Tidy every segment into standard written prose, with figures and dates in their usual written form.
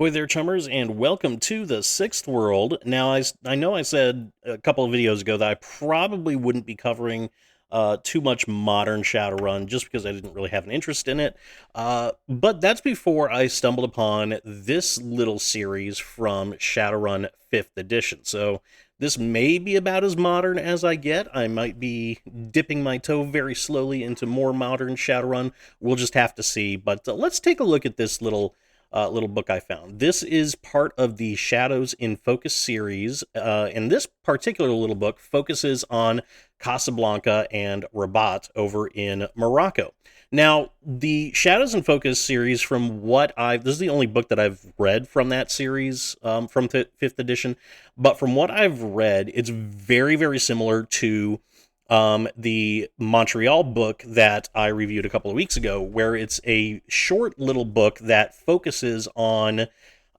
Ahoy there, Chummers, and welcome to the Sixth World. Now, I know I said a couple of videos ago that I probably wouldn't be covering too much modern Shadowrun just because I didn't really have an interest in it. But that's before I stumbled upon this little series from Shadowrun 5th edition. So this may be about as modern as I get. I might be dipping my toe very slowly into more modern Shadowrun. We'll just have to see. But let's take a look at this little book I found. This is part of the Shadows in Focus series, and this particular little book focuses on Casablanca and Rabat over in Morocco. Now, the Shadows in Focus series, this is the only book that I've read from that series, from 5th edition, but from what I've read, it's very, very similar to the Montreal book that I reviewed a couple of weeks ago, where it's a short little book that focuses on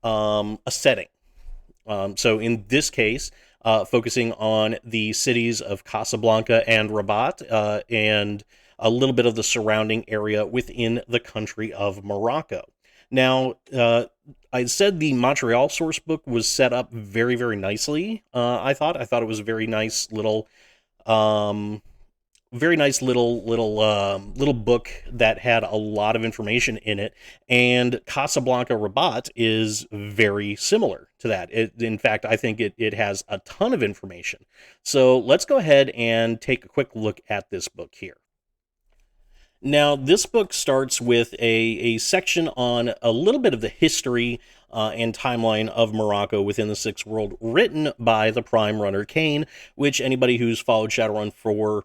a setting. So in this case, focusing on the cities of Casablanca and Rabat, and a little bit of the surrounding area within the country of Morocco. Now, I said the Montreal sourcebook was set up very, very nicely. I thought it was a very nice little little book that had a lot of information in it, and Casablanca-Rabat is very similar to that. In fact, I think it has a ton of information. So let's go ahead and take a quick look at this book here. Now, this book starts with a section on a little bit of the history and timeline of Morocco within the Sixth World, written by the Prime Runner Kane, which anybody who's followed Shadowrun for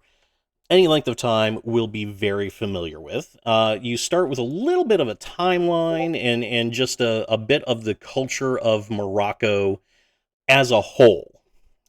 any length of time will be very familiar with. You start with a little bit of a timeline and just a bit of the culture of Morocco as a whole,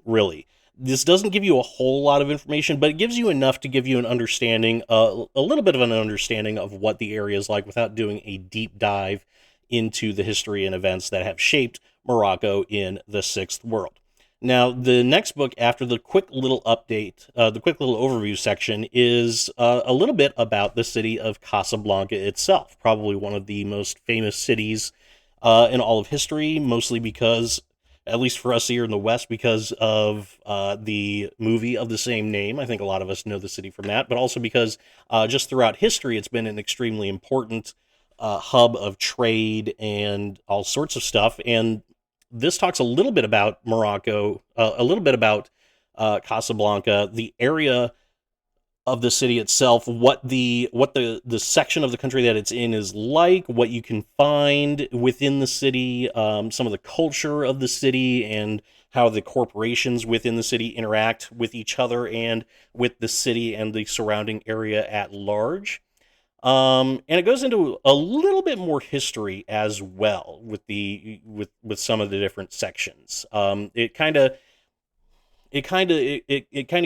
really. This doesn't give you a whole lot of information, but it gives you enough to give you an understanding, a little bit of an understanding of what the area is like without doing a deep dive into the history and events that have shaped Morocco in the Sixth World. Now, the next book after the quick little update, the quick little overview section, is a little bit about the city of Casablanca itself, probably one of the most famous cities in all of history, mostly because, at least for us here in the West, because of the movie of the same name. I think a lot of us know the city from that, but also because just throughout history, it's been an extremely important hub of trade and all sorts of stuff. And this talks a little bit about Morocco, a little bit about Casablanca, the area of the city itself, what the section of the country that it's in is like, what you can find within the city, some of the culture of the city, and how the corporations within the city interact with each other and with the city and the surrounding area at large. And it goes into a little bit more history as well with some of the different sections. It kind of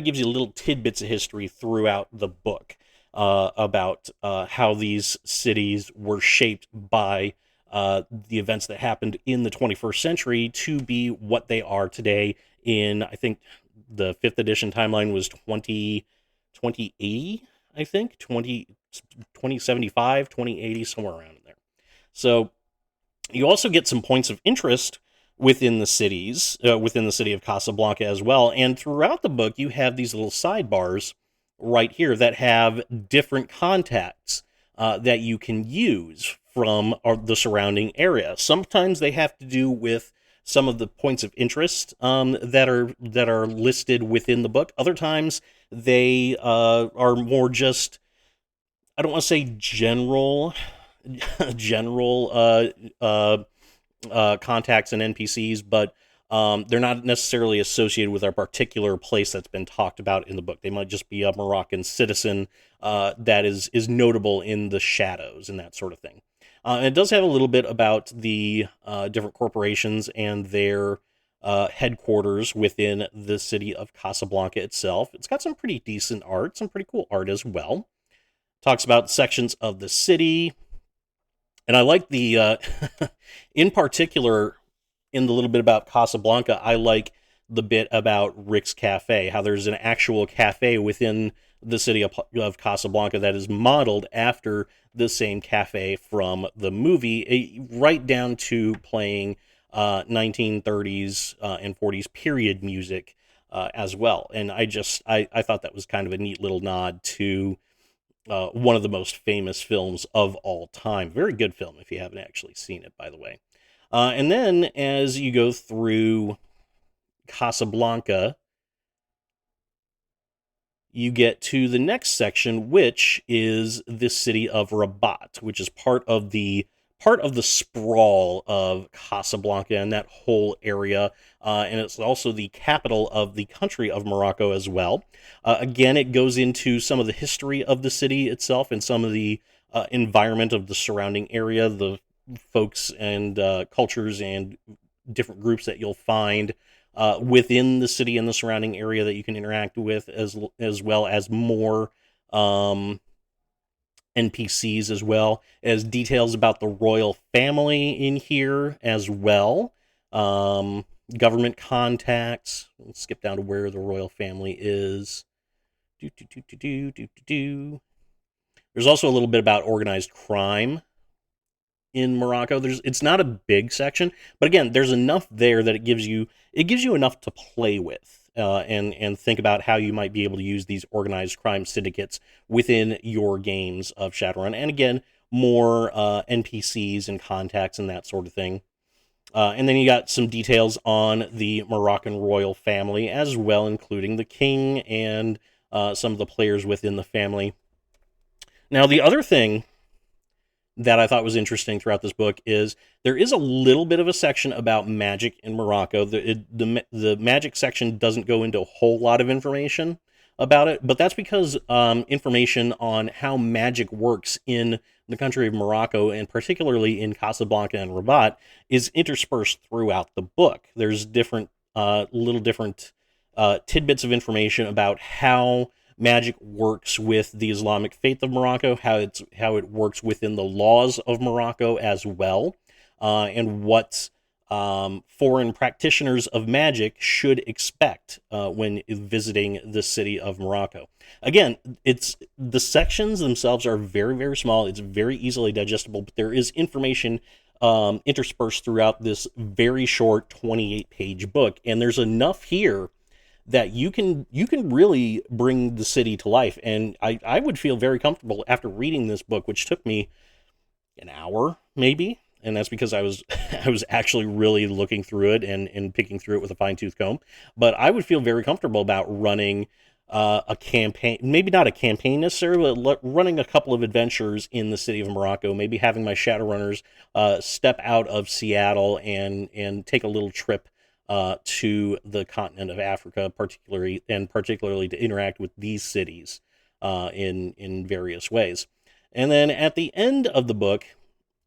gives you little tidbits of history throughout the book about how these cities were shaped by the events that happened in the 21st century to be what they are today. I think the 5th edition timeline was 2080, I think 2075, 2080, somewhere around in there. So you also get some points of interest within the city of Casablanca as well. And throughout the book, you have these little sidebars right here that have different contacts that you can use from the surrounding area. Sometimes they have to do with some of the points of interest that are listed within the book. Other times they are more just, I don't want to say general contacts and NPCs, but they're not necessarily associated with a particular place that's been talked about in the book. They might just be a Moroccan citizen that is notable in the shadows and that sort of thing. And it does have a little bit about the different corporations and their headquarters within the city of Casablanca itself. It's got some pretty decent art, some pretty cool art as well. Talks about sections of the city. And I like in particular, in the little bit about Casablanca, I like the bit about Rick's Cafe, how there's an actual cafe within the city of Casablanca that is modeled after the same cafe from the movie, right down to playing 1930s and 40s period music as well. And I thought that was kind of a neat little nod to one of the most famous films of all time. Very good film if you haven't actually seen it, by the way. And then as you go through Casablanca, you get to the next section, which is the city of Rabat, which is part of the sprawl of Casablanca and that whole area, and it's also the capital of the country of Morocco as well. Again, it goes into some of the history of the city itself and some of the environment of the surrounding area, the folks and cultures and different groups that you'll find within the city and the surrounding area that you can interact with, as well as more NPCs, as well as details about the royal family in here as well. Government contacts. Let's skip down to where the royal family is. There's also a little bit about organized crime in Morocco. It's not a big section, but again, there's enough there that it gives you enough to play with and think about how you might be able to use these organized crime syndicates within your games of Shadowrun. And again, more NPCs and contacts and that sort of thing. And then you got some details on the Moroccan royal family as well, including the king and some of the players within the family. Now, the other thing that I thought was interesting throughout this book is there is a little bit of a section about magic in Morocco. The magic section doesn't go into a whole lot of information about it, but that's because information on how magic works in the country of Morocco, and particularly in Casablanca and Rabat, is interspersed throughout the book. There's different tidbits of information about how magic works with the Islamic faith of Morocco, how it works within the laws of Morocco as well, and what foreign practitioners of magic should expect when visiting the city of Morocco. Again, the sections themselves are very, very small. It's very easily digestible, but there is information interspersed throughout this very short 28-page book, and there's enough here that you can really bring the city to life. And I would feel very comfortable after reading this book, which took me an hour maybe, and that's because I was actually really looking through it and picking through it with a fine-tooth comb. But I would feel very comfortable about running a campaign, maybe not a campaign necessarily, but running a couple of adventures in the city of Morocco, maybe having my Shadowrunners step out of Seattle and take a little trip to the continent of Africa, particularly to interact with these cities in various ways. And then at the end of the book,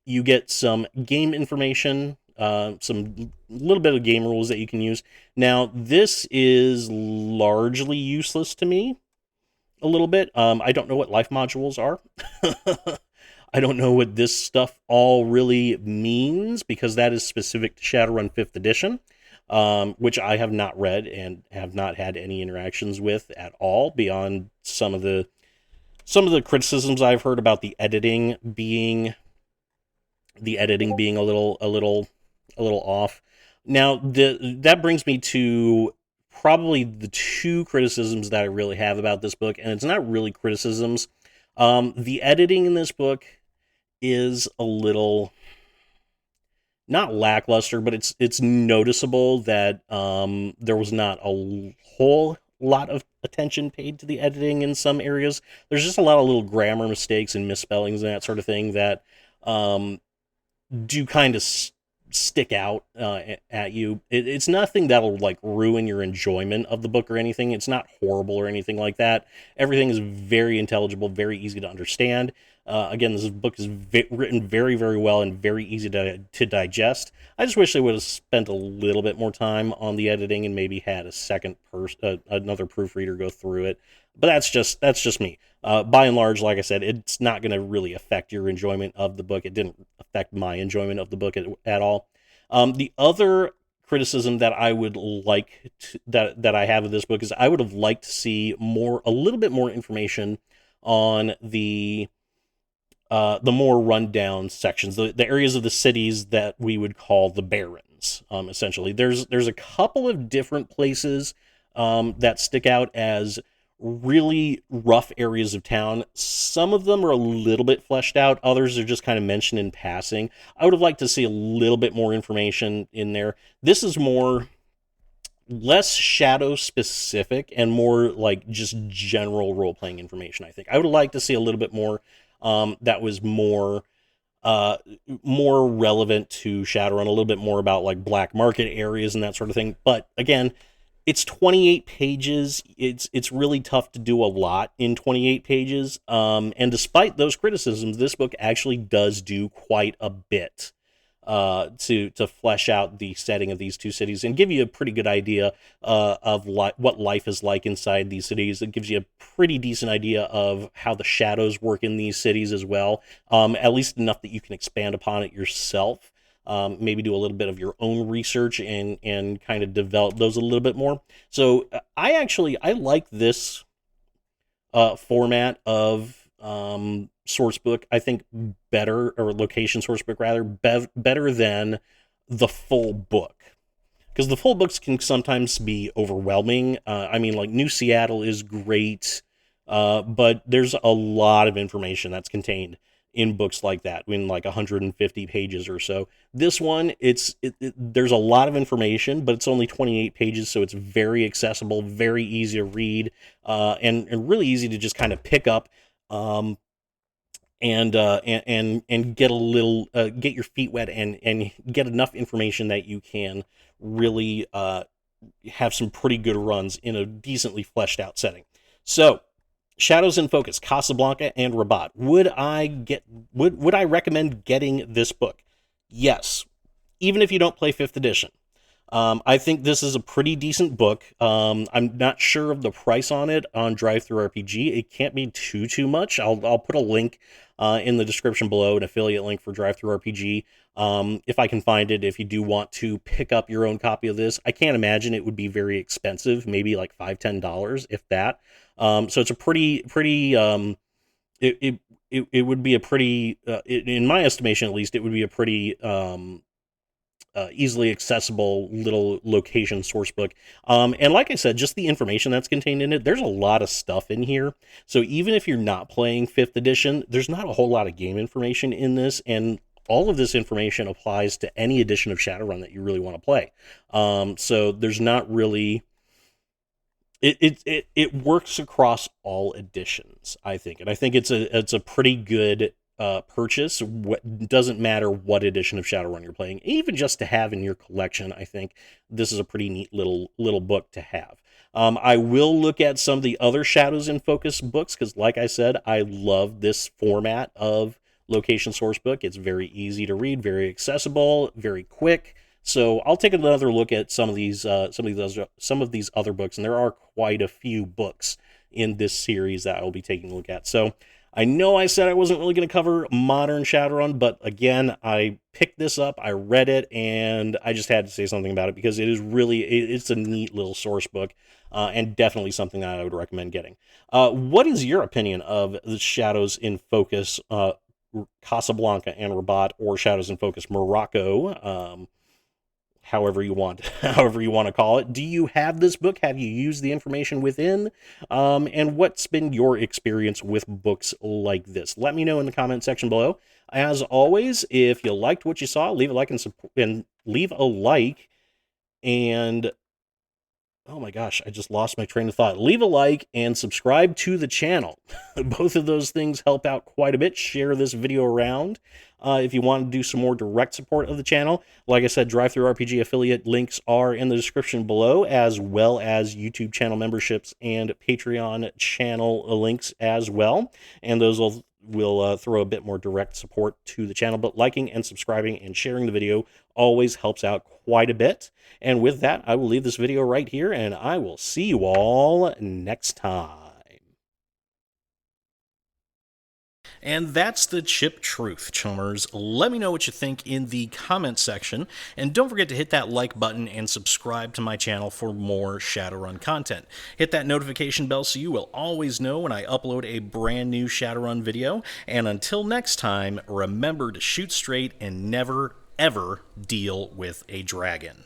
you get some game information, some little bit of game rules that you can use. Now, this is largely useless to me, a little bit. I don't know what life modules are. I don't know what this stuff all really means, because that is specific to Shadowrun 5th edition. Which I have not read and have not had any interactions with at all, beyond some of the criticisms I've heard about the editing being a little off. Now, that brings me to probably the two criticisms that I really have about this book, and it's not really criticisms. The editing in this book is a little, not lackluster, but it's noticeable that there was not a whole lot of attention paid to the editing in some areas. There's just a lot of little grammar mistakes and misspellings and that sort of thing that do kind of stick out at you. It's nothing that'll like ruin your enjoyment of the book or anything. It's not horrible or anything like that. Everything is very intelligible, very easy to understand. Again, this book is written very, very well and very easy to digest. I just wish they would have spent a little bit more time on the editing and maybe had another proofreader go through it. But that's just me. By and large, like I said, it's not going to really affect your enjoyment of the book. It didn't affect my enjoyment of the book at all. The other criticism that I would like that I have of this book is I would have liked to see a little bit more information on the more rundown sections, the areas of the cities that we would call the barons. Essentially, there's a couple of different places that stick out as really rough areas of town. Some of them are a little bit fleshed out. Others are just kind of mentioned in passing. I would have liked to see a little bit more information in there. This is less shadow specific and more like just general role-playing information. I think I would like to see a little bit more that was more relevant to Shadowrun, a little bit more about like black market areas and that sort of thing. But again, it's 28 pages. It's really tough to do a lot in 28 pages. And despite those criticisms, this book actually does do quite a bit to flesh out the setting of these two cities and give you a pretty good idea of what life is like inside these cities. It gives you a pretty decent idea of how the shadows work in these cities as well, at least enough that you can expand upon it yourself. Maybe do a little bit of your own research and kind of develop those a little bit more. So I like this format of source book, I think better, or location source book rather, better than the full book. Because the full books can sometimes be overwhelming. I mean, like New Seattle is great, but there's a lot of information that's contained in books like that, in like 150 pages or so. This one, there's a lot of information, but it's only 28 pages, so it's very accessible, very easy to read, and really easy to just kind of pick up. And get a little get your feet wet and get enough information that you can really have some pretty good runs in a decently fleshed out setting. So, Shadows in Focus, Casablanca and Rabat. Would I recommend getting this book? Yes, even if you don't play 5th edition. I think this is a pretty decent book. I'm not sure of the price on it on DriveThruRPG. It can't be too much. I'll put a link in the description below, an affiliate link for DriveThruRPG, if I can find it. If you do want to pick up your own copy of this, I can't imagine it would be very expensive. Maybe like $5-10, if that. So it's a pretty. It would be a pretty, in my estimation at least, it would be a pretty easily accessible little location source book. And like I said, just the information that's contained in it, there's a lot of stuff in here. So even if you're not playing 5th edition, there's not a whole lot of game information in this, and all of this information applies to any edition of Shadowrun that you really want to play. So there's not really... It works across all editions, I think, and I think it's a pretty good purchase. Doesn't matter what edition of Shadowrun you're playing, even just to have in your collection. I think this is a pretty neat little book to have. I will look at some of the other Shadows in Focus books because, like I said, I love this format of location source book. It's very easy to read, very accessible, very quick. So I'll take another look at some of these other books, and there are quite a few books in this series that I will be taking a look at. So I know I said I wasn't really going to cover modern Shadowrun, but again, I picked this up, I read it, and I just had to say something about it because it's a neat little source book, and definitely something that I would recommend getting. What is your opinion of the Shadows in Focus, Casablanca and Rabat, or Shadows in Focus Morocco? However you want to call it. Do you have this book? Have you used the information within? And what's been your experience with books like this? Let me know in the comment section below. As always, if you liked what you saw, leave a like and oh my gosh, I just lost my train of thought. Leave a like and subscribe to the channel. Both of those things help out quite a bit. Share this video around if you want to do some more direct support of the channel. Like I said, DriveThruRPG affiliate links are in the description below, as well as YouTube channel memberships and Patreon channel links as well. And those will throw a bit more direct support to the channel, but liking and subscribing and sharing the video always helps out quite a bit. And with that, I will leave this video right here, and I will see you all next time. And that's the chip truth, chummers. Let me know what you think in the comment section, and don't forget to hit that like button and subscribe to my channel for more Shadowrun content. Hit that notification bell so you will always know when I upload a brand new Shadowrun video, and until next time, remember to shoot straight and never, ever deal with a dragon.